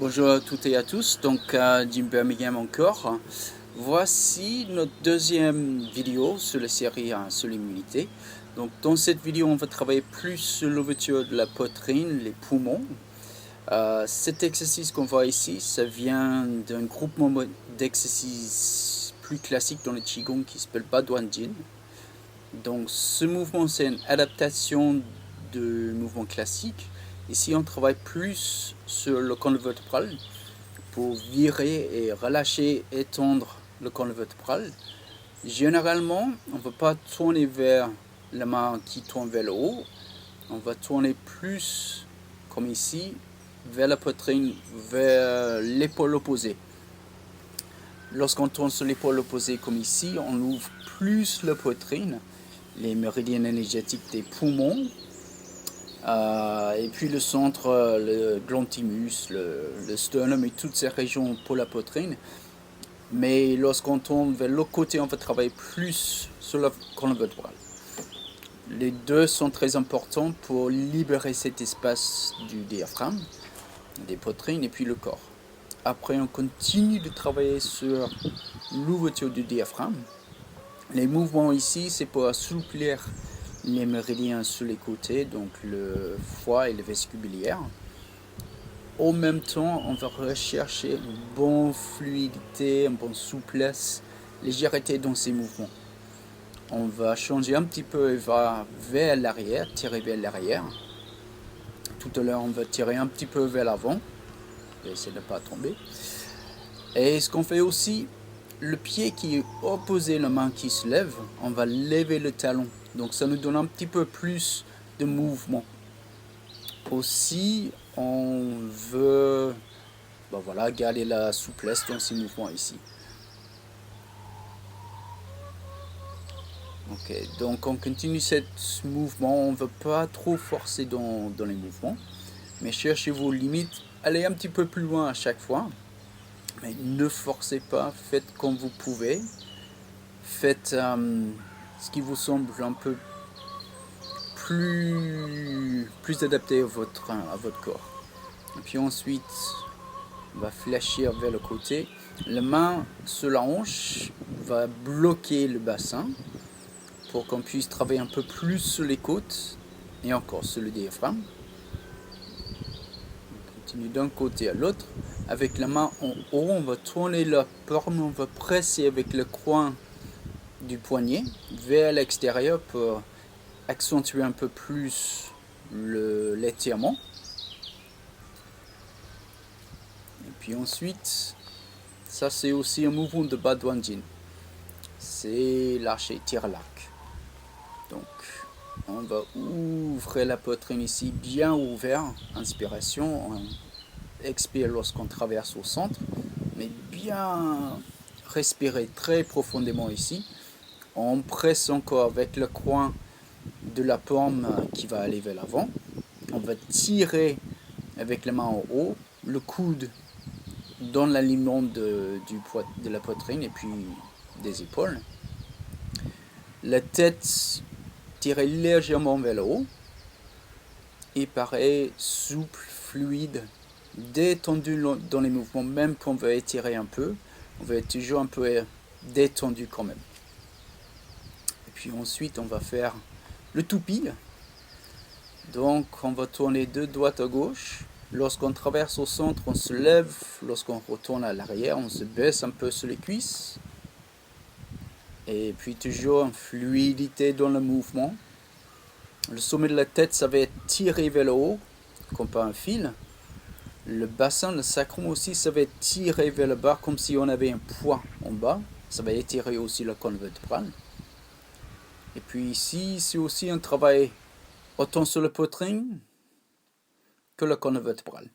Bonjour à toutes et à tous, donc Jim Birmingham encore. Voici notre deuxième vidéo sur la série sur l'immunité. Donc dans cette vidéo, on va travailler plus sur l'ouverture de la poitrine, les poumons. Cet exercice qu'on voit ici, ça vient d'un groupement d'exercices plus classique dans le Qigong qui s'appelle Baduan Jin. Donc ce mouvement, c'est une adaptation du mouvement classique. Ici, on travaille plus sur le cône vertébral pour virer et relâcher, étendre le cône vertébral. Généralement, on ne va pas tourner vers la main qui tourne vers le haut. On va tourner plus, comme ici, vers la poitrine, vers l'épaule opposée. Lorsqu'on tourne sur l'épaule opposée, comme ici, on ouvre plus la poitrine, les méridiens énergétiques des poumons, et puis le centre, le glandimus, le sternum et toutes ces régions pour la poitrine. Mais lorsqu'on tourne vers l'autre côté, on va travailler plus sur la colonne vertébrale. Les deux sont très importants pour libérer cet espace du diaphragme, des poitrines et puis le corps. Après, on continue de travailler sur l'ouverture du diaphragme. Les mouvements ici, c'est pour assouplir les méridiens sur les côtés, donc le foie et le vestibulière. En même temps, on va rechercher une bonne fluidité, une bonne souplesse, légèreté dans ces mouvements. On va changer un petit peu et va vers l'arrière, tirer vers l'arrière. Tout à l'heure, on va tirer un petit peu vers l'avant. Je vais essayer de ne pas tomber. Et ce qu'on fait aussi, le pied qui est opposé à la main qui se lève, on va lever le talon. Donc ça nous donne un petit peu plus de mouvement. Aussi, on veut garder la souplesse dans ces mouvements ici. Ok, donc on continue ce mouvement, on ne veut pas trop forcer dans les mouvements, mais cherchez vos limites, allez un petit peu plus loin à chaque fois, mais ne forcez pas, faites comme vous pouvez, faites ce qui vous semble un peu plus adapté à votre corps. Et puis ensuite, on va fléchir vers le côté, la main sur la hanche va bloquer le bassin, pour qu'on puisse travailler un peu plus sur les côtes et encore sur le diaphragme. On continue d'un côté à l'autre. Avec la main en haut, on va tourner la paume, on va presser avec le coin du poignet vers l'extérieur pour accentuer un peu plus l'étirement. Et puis ensuite, ça c'est aussi un mouvement de Baduan Jin. C'est lâcher, tire l'arc. Donc, on va ouvrir la poitrine ici, bien ouvert, inspiration, on expire lorsqu'on traverse au centre, mais bien respirer très profondément ici. On presse encore avec le coin de la paume qui va aller vers l'avant. On va tirer avec la main en haut, le coude dans l'alignement de la poitrine et puis des épaules. La tête tirée légèrement vers le haut. Et pareil, souple, fluide, détendu dans les mouvements, même quand on veut étirer un peu, on va être toujours un peu détendu quand même. Et puis ensuite, on va faire le toupie. Donc, on va tourner de droite à gauche. Lorsqu'on traverse au centre, on se lève. Lorsqu'on retourne à l'arrière, on se baisse un peu sur les cuisses. Et puis toujours une fluidité dans le mouvement. Le sommet de la tête, ça va être tiré vers le haut, comme par un fil. Le bassin, le sacrum aussi, ça va être tiré vers le bas, comme si on avait un poids en bas. Ça va étirer aussi la colonne vertébrale. Et puis ici, c'est aussi un travail autant sur la poitrine que la colonne vertébrale.